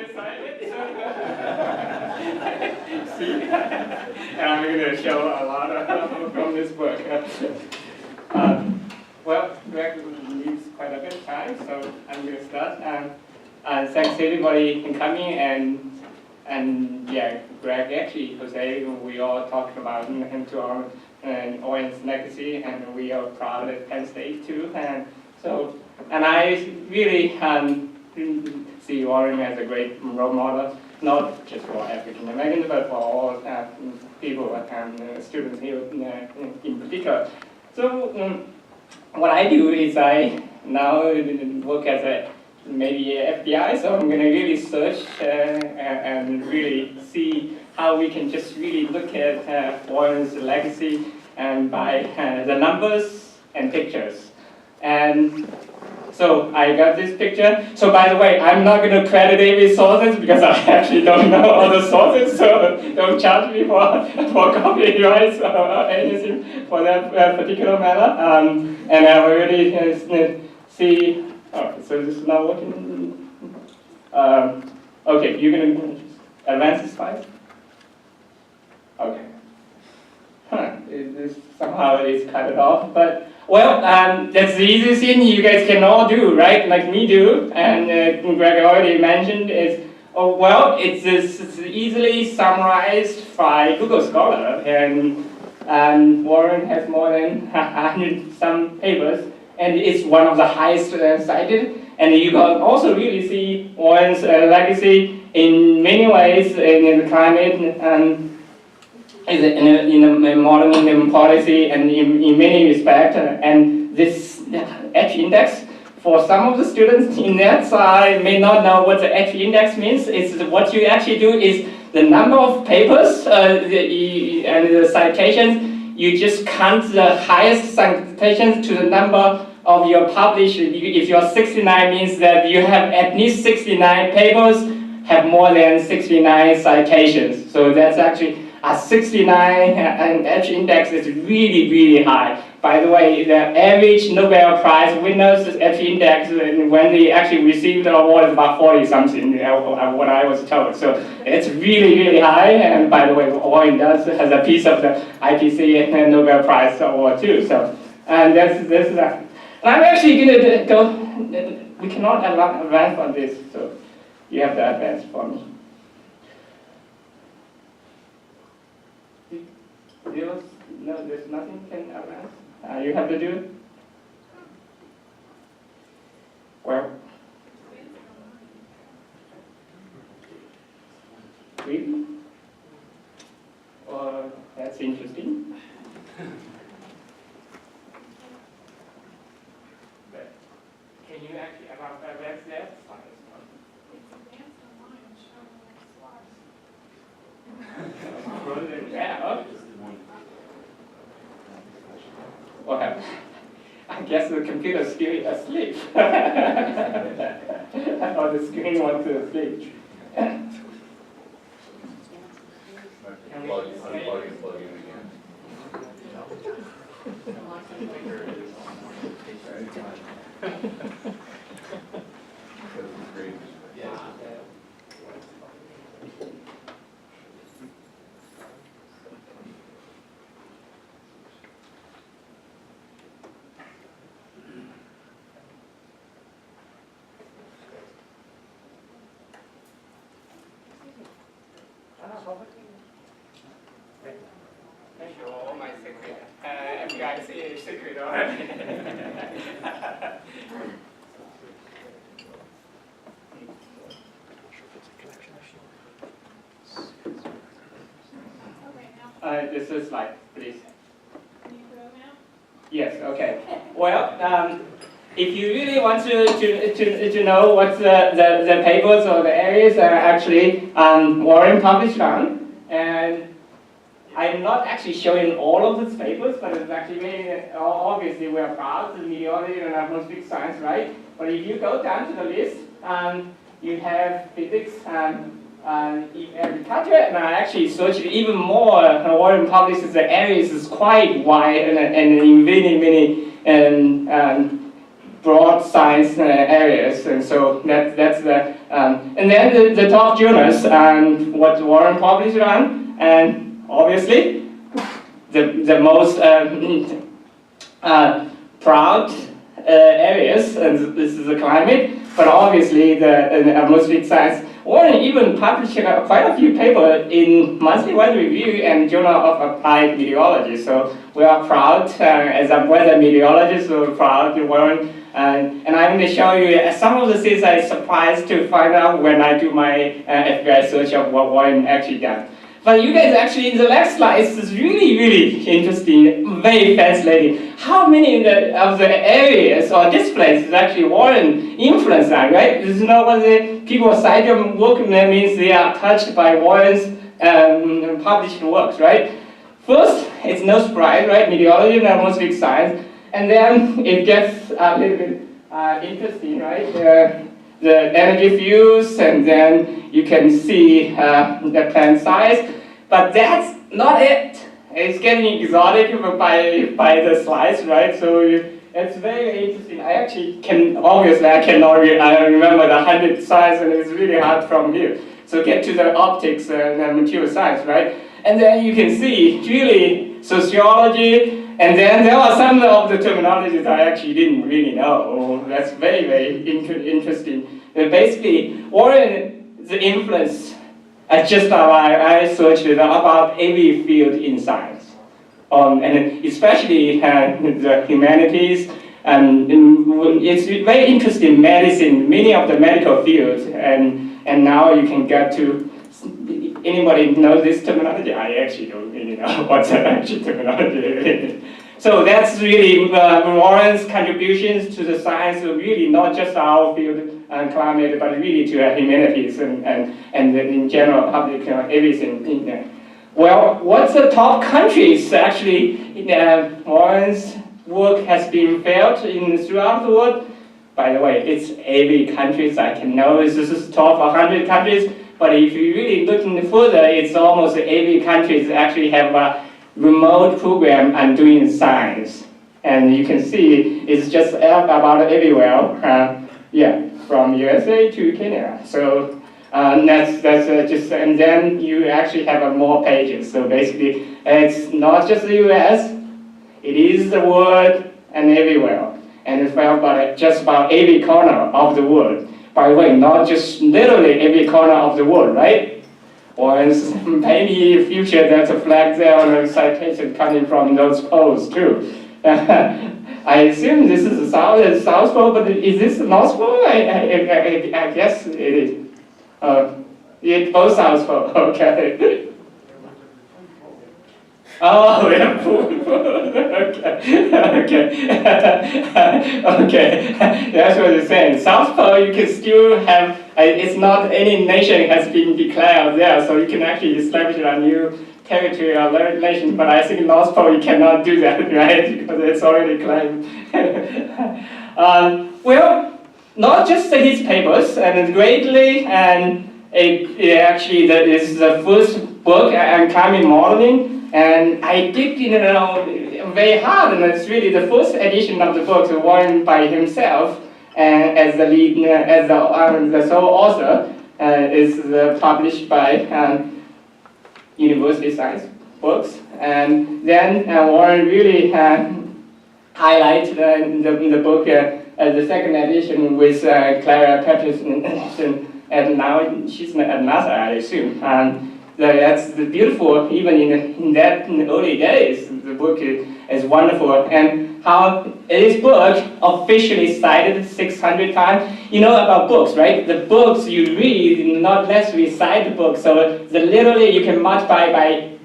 excited. See, and I'm going to show a lot from this book. Well, Greg needs quite a bit of time, so I'm going to start. Thanks everybody for coming, and yeah, Greg, actually, Jose, we all talked about him to our Owen's legacy, and we are proud at Penn State too. And I really see Warren as a great role model, not just for African Americans, but for all people and students here in particular. So what I do is I now work as a maybe FBI, so I'm going to really search and really see how we can just really look at Warren's legacy and by the numbers and pictures. And so I got this picture. So by the way, I'm not going to credit any sources because I actually don't know all the sources, so don't charge me for copyrights or anything for that particular matter. And I already see. Oh, so this is not working. Okay, you're going to advance the slide? Okay. Somehow it is cut it off, but well, that's the easiest thing you guys can all do, right? Like me do, and Greg already mentioned is, oh well, it's easily summarized by Google Scholar, and Warren has more than 100 some papers. And it's one of the highest cited. And you can also really see Warren's legacy in many ways in the climate and in modern policy and in many respects. And this H index, for some of the students in that side may not know what the H index means. It's what you actually do is the number of papers and the citations. You just count the highest citations to the number of your published. If you're 69, means that you have at least 69 papers, have more than 69 citations. So that's actually a 69, and H index is really, really high. By the way, the average Nobel Prize winners H index, when they actually received the award, is about 40 something, what I was told. So it's really, really high. And by the way, Warren does has a piece of the IPC and Nobel Prize award too. So, and that's that. And I'm actually going to go. We cannot advance on this, so you have to advance for me. No, there's nothing can advance. You have to do it? Well, really? That's interesting. But can you actually advance that? Yeah, what happened? I guess the computer is still asleep. Or the screen wants to sleep. Plug in again. Yeah. Thank you, all my secret. FBI secret already. This is like, please. Can you go now? Yes, okay. Well, if you really want to know what the papers or the areas are actually Warren published on, and I'm not actually showing all of these papers, but it's actually very, obviously we're proud of meteorology and atmospheric science, right? But if you go down to the list, you have physics and agriculture, and I actually searched even more. Warren publishes the areas is quite wide and in many broad science areas, and so that's the and then the top journals and what Warren published on, and obviously the most proud areas, and this is the climate, but obviously the atmospheric science. Warren even published quite a few papers in Monthly Weather Review and Journal of Applied Meteorology. So we are proud, as a weather meteorologist, we're proud to Warren. And I'm going to show you some of the things I was surprised to find out when I do my FBI search of what Warren actually done. But you guys actually, in the next slide, is really, really interesting, very fascinating. How many of the areas or disciplines is actually Warren influenced on, right? This is not what the people cite them work, that means they are touched by Warren's published works, right? First, it's no surprise, right? Meteorology and atmospheric science. And then it gets a little bit interesting, right? The energy fields, and then you can see the plant size. But that's not it. It's getting exotic by the slides, right? So it's very interesting. I actually I cannot remember the 100 slides, and it's really hard from here. So get to the optics and material science, right? And then you can see really sociology, and then there are some of the terminologies I actually didn't really know. That's very, very interesting. Basically, Warren's influence, I searched about every field in science, and especially the humanities. It's very interesting in medicine, many of the medical fields, and now you can get to. Anybody know this terminology? I actually don't really know what's the actual terminology. So that's really Warren's contributions to the science of really not just our field and climate, but really to humanities and in general public, everything in there. Well, what's the top countries actually? Warren's work has been felt throughout the world. By the way, it's every countries I can know. This is top 100 countries. But if you're really looking further, it's almost every country actually have a remote program on doing science. And you can see it's just about everywhere. From USA to Kenya. So that's just, and then you actually have more pages. So basically, it's not just the US, it is the world and everywhere. And it's about just about every corner of the world. By the way, not just literally every corner of the world, right? Or maybe in the future there's a flag there or a citation coming from those poles too. I assume this is the South Pole, but is this the North Pole? I guess it is. It's both South Pole, okay. Oh, yeah, okay, that's what you're saying. South Pole, you can still have, it's not any nation has been declared there, so you can actually establish a new territory or nation, but I think North Pole, you cannot do that, right, because it's already claimed. Well, not just his papers, and greatly, and actually that is the first book on climate modeling. And I digged in very hard, and it's really the first edition of the book, Warren by himself, as the lead, as the sole author, is published by University Science Books. And then Warren really highlighted in the book the second edition with Clara Patterson, and now she's at NASA, I assume. That's beautiful, even in the early days, the book is wonderful. And how this book officially cited 600 times. You know about books, right? The books you read, not necessarily cite the book. So literally you can multiply by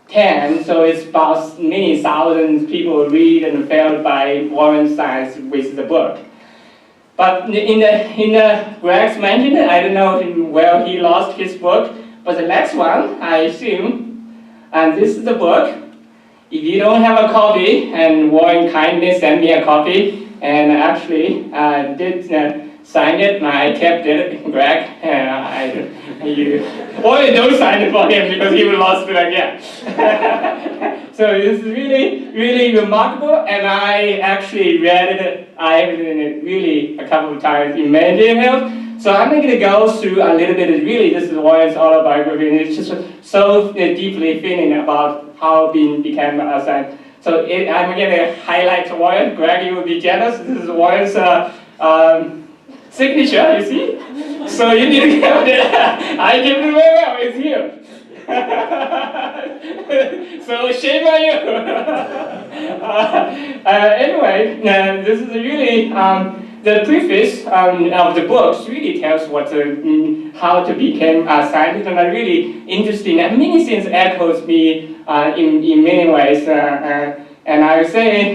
10, so it's about many thousands people read and felt by Warren Science with the book. But in the Greg's mentioned, I don't know where he lost his book. But the next one, I assume, and this is the book. If you don't have a copy, and Warren kindly sent me a copy, and actually did sign it, and I kept it, Greg. Warren don't sign it for him because he will lost it again. So it's really, really remarkable, and I actually read it. I have read it really a couple of times in many emails. So I'm going to go through a little bit. Really, this is Warren's autobiography, and it's just so deeply feeling about how being became a scientist. So I'm going to highlight Warren. Greg, you will be jealous. This is Warren's signature, you see? So you need to give it. I give it very well. It's here. So shame on you. Anyway, this is really the preface of the books really tells what how to become a scientist, and are really interesting. And many things echoes me in many ways. And I would say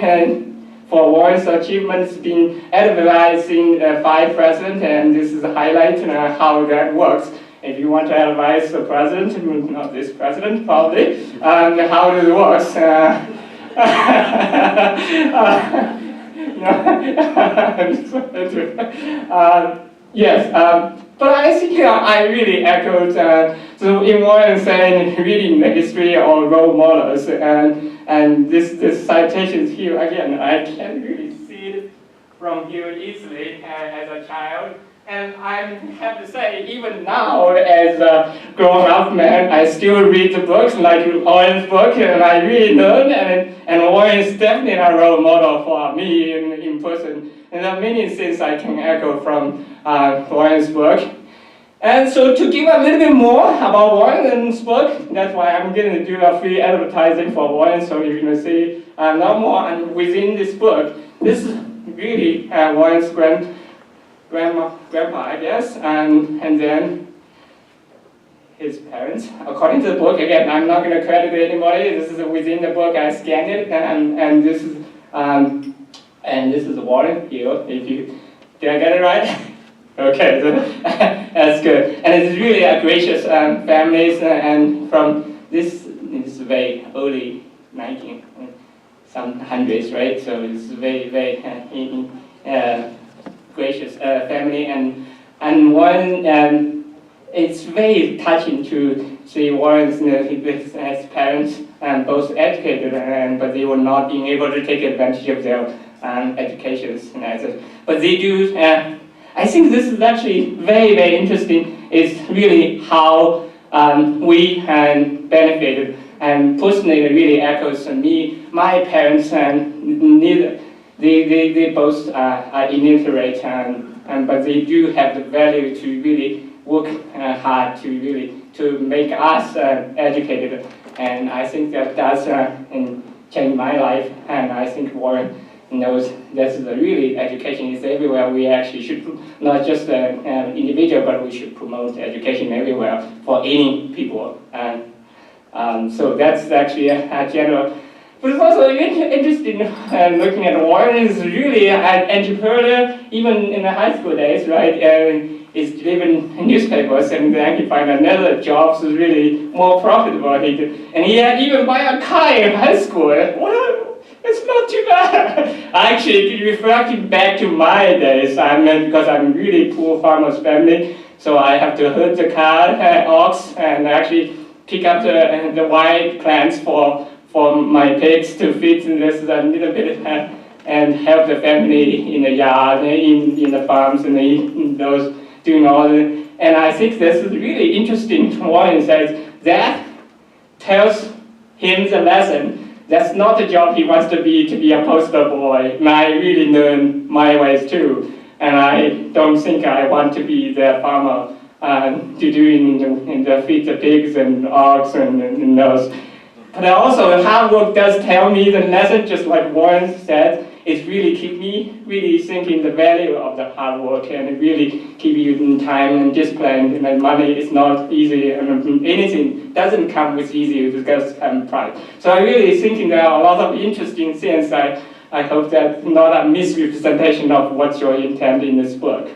for Warren's achievements being advising 5 presidents, and this is a highlight how that works. If you want to advise the president, not this president probably, how it works. Yes, but I think I really echoed so in Warren saying reading the history of role models, and this citation here again, I can't really see it from here easily as a child. And I have to say, even now, as a grown-up man, I still read the books, like Warren's book, and I really learn, and Warren is definitely a role model for me in person. And there are many things I can echo from Warren's book. And so to give a little bit more about Warren's book, that's why I'm going to do a free advertising for Warren, so you're going to see a lot more. And within this book, this is really Warren's grandpa, I guess, and then his parents. According to the book, again, I'm not going to credit anybody. This is within the book. I scanned it, and this is Warren here. If you did I get it right? Okay, so that's good. And it's really a gracious families, and from this is very early 19 some hundreds, right? So it's very gracious family, and Warren, it's very touching to see Warren's his parents both educated, but they were not being able to take advantage of their educations. But they do. I think this is actually very interesting. It's really how we benefited, and personally, it really echoes me. My parents neither. They both are illiterate, but they do have the value to really work hard to make us educated, and I think that does change my life. And I think Warren knows that really education is everywhere. We actually should not just individual, but we should promote education everywhere for any people. So that's actually a general. But it's also interesting looking at Warren is really an entrepreneur, even in the high school days, right? He's delivering newspapers, and then he find another job is really more profitable. And he had even buy a car in high school. Well, it's not too bad. Actually, reflecting back to my days, because I'm really poor farmer's family, so I have to herd the ox, and actually pick up the white plants for my pigs to feed this a little bit and help the family in the yard, in the farms, and in those doing all the. And I think this is really interesting. Warren says that tells him the lesson. That's not the job he wants to be a poster boy. And I really learned my ways too. And I don't think I want to be the farmer to do in the feed the pigs and ox and those. But also, hard work does tell me the lesson, just like Warren said. It really keep me really thinking the value of the hard work, and it really keep you in time and discipline. And money is not easy, and anything doesn't come with easy because pride. So I really thinking there are a lot of interesting things. I hope that's not a misrepresentation of what's your intent in this book.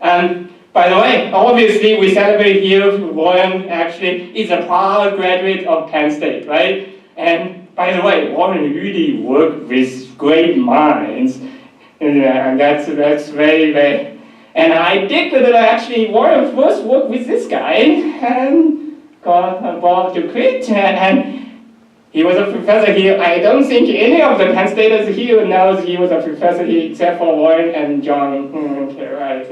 And by the way, obviously we celebrate here. Warren actually is a proud graduate of Penn State, right? And by the way, Warren really worked with great minds, and that's very. And I did that actually. Warren first worked with this guy and got Bob to quit, and he was a professor here. I don't think any of the Penn Staters here knows he was a professor here, except for Warren and Zhang. Okay, right.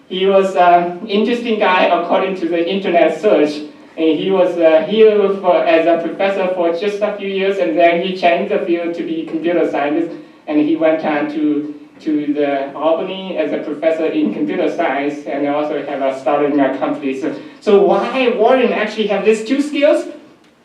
he was an interesting guy according to the internet search. And he was here as a professor for just a few years, and then he changed the field to be computer scientist, and he went on to the Albany as a professor in computer science, and also have started in a company. So why Warren actually have these two skills,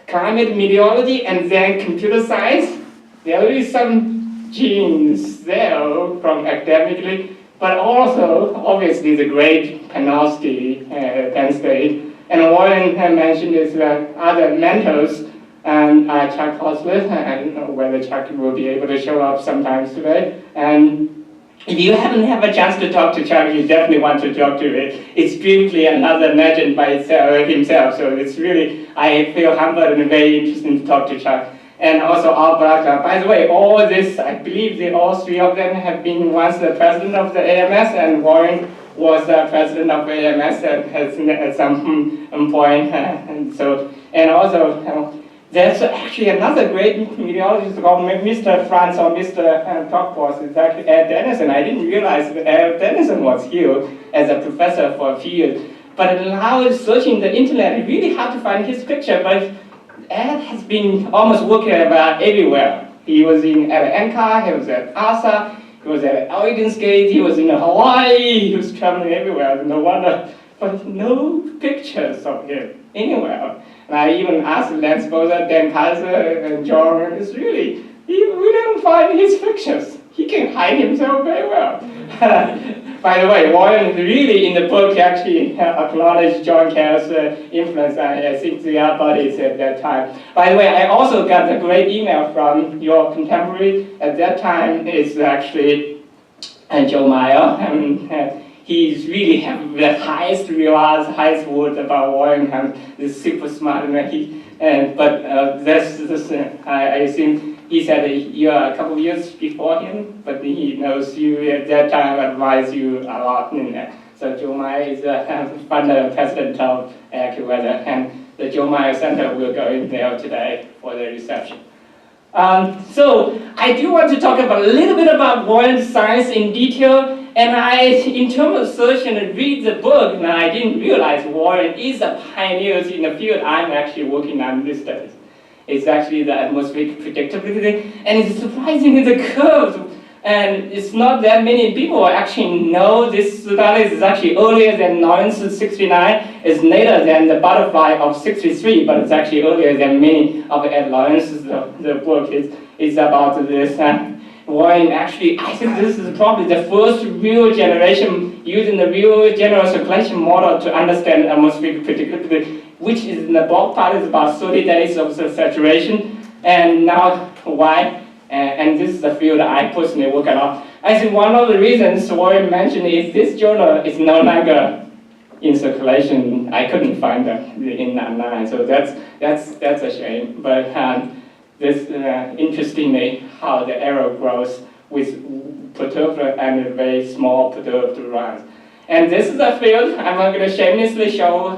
climate meteorology and then computer science? There is some genes there from academically, but also obviously the great Penn State. And Warren mentioned his other mentors, and Chuck Hosler. I don't know whether Chuck will be able to show up sometimes today. And if you haven't had a chance to talk to Chuck, you definitely want to talk to it. It's strictly another legend by himself. So it's really, I feel humbled and very interesting to talk to Chuck. And also Al Baraka. By the way, all this, I believe all three of them have been once the president of the AMS, and Warren was the president of AMS at some point. And also, there's actually another great meteorologist called Mr. Franz or Mr. Talkboss, is actually Ed Dennison. I didn't realize that Ed Dennison was here as a professor for a field. But now searching the internet, it's really hard to find his picture, but Ed has been almost working about everywhere. He was at NCAR, he was at ASA, he was at Oregon State, he was in Hawaii, he was traveling everywhere, no wonder. But no pictures of him anywhere. And I even asked Lance Boza, Dan Kaiser, and Zhang, it's really, we don't find his pictures. He can hide himself very well. By the way, Warren really in the book actually acknowledged John Kerr's influence. I think they are buddies at that time. By the way, I also got a great email from your contemporary at that time. It's actually Joe Meyer. He's really have the highest regards, highest words about Warren. He's super smart, I assume he said you are a couple of years before him, but he knows you at that time, advised you a lot. So Joe Meyer is the founder president of AccuWeather, and the Joe Meyer Center will go in there today for the reception. So I do want to talk about a little bit about Warren's science in detail. And in terms of search and read the book, and I didn't realize Warren is a pioneer in the field I'm actually working on these days. It's actually the atmospheric predictability, and it's surprising the curves. And it's not that many people actually know this study is actually earlier than Lawrence 69, it's later than the butterfly of 63, but it's actually earlier than many of Ed Lawrence's the book is about this. Warren actually, I think this is probably the first real generation using the real general circulation model to understand atmospheric predictability, which is in the bulk part is about 30 days of the saturation. And now why? And this is the field I personally work on. I think one of the reasons Warren mentioned is this journal is no longer in circulation. I couldn't find it in online, so that's a shame. But this interestingly, how the error grows with perturbed and very small perturbed runs. And this is a field I'm going to shamelessly show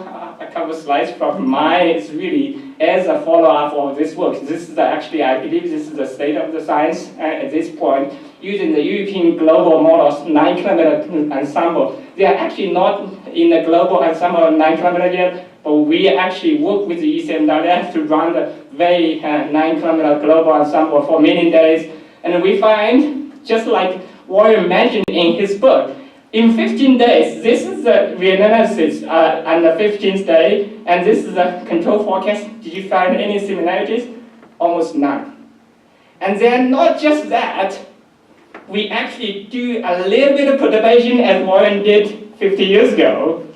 a couple slides from mine. It's really as a follow-up of this work. This is actually, I believe this is the state of the science at this point, using the European global models 9-kilometer ensemble. They are actually not in the global ensemble 9-kilometer yet, but we actually work with the ECMWF to run the very 9-kilometer global ensemble for many days. And we find, just like Warren mentioned in his book, in 15 days, this is the reanalysis on the 15th day, and this is the control forecast. Did you find any similarities? Almost none. And then not just that, we actually do a little bit of perturbation as Warren did 50 years ago,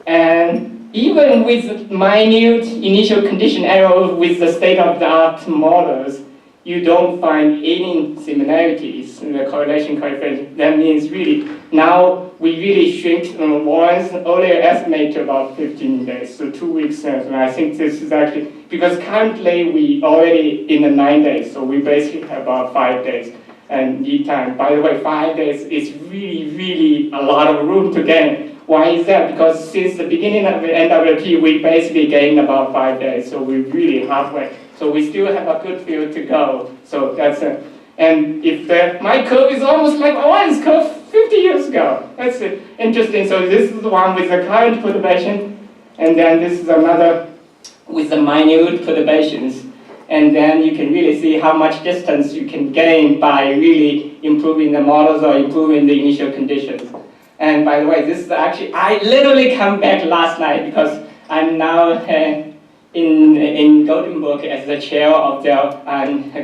and even with minute initial condition error with the state-of-the-art models, you don't find any similarities in the correlation coefficient. That means really, now we really shrink Warren's earlier estimate to about 15 days, so 2 weeks. And I think this is actually, because currently we already in the 9 days, so we basically have about 5 days and lead time. By the way, 5 days is really, really a lot of room to gain. Why is that? Because since the beginning of the NWT, we basically gained about 5 days, so we're really halfway. So we still have a good field to go. So that's it. And if my curve is almost like Warren's curve 50 years ago. That's interesting. So this is the one with the current perturbation, and then this is another with the minute perturbations. And then you can really see how much distance you can gain by really improving the models or improving the initial conditions. And by the way, this is actually, I literally come back last night because I'm now in Gothenburg as the chair of the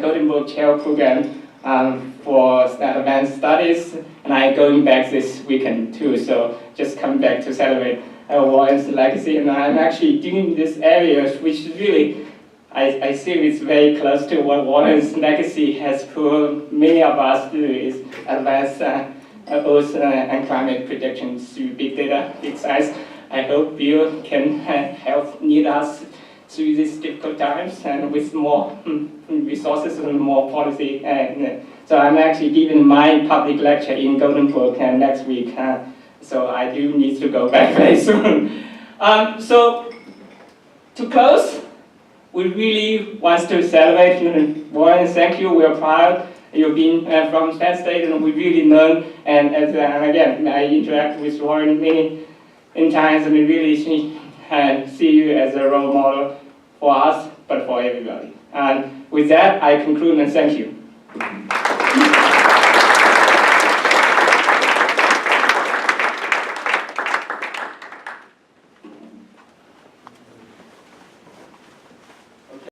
Gothenburg Chair Program for advanced studies, and I'm going back this weekend too, so just come back to celebrate Warren's legacy. And I'm actually doing this area, which is really, I see it's very close to what Warren's legacy has put many of us do, is advance Earth and climate predictions through big data, big science. I hope you can help lead us through these difficult times and with more resources and more policy. So I'm actually giving my public lecture in Gothenburg next week, so I do need to go back very soon. So to close, we really want to celebrate Warren. Thank you. We are proud you've been from Penn State, and we really learn. And as again, I interact with Warren many times, and we really see you as a role model for us, but for everybody. And with that, I conclude and thank you.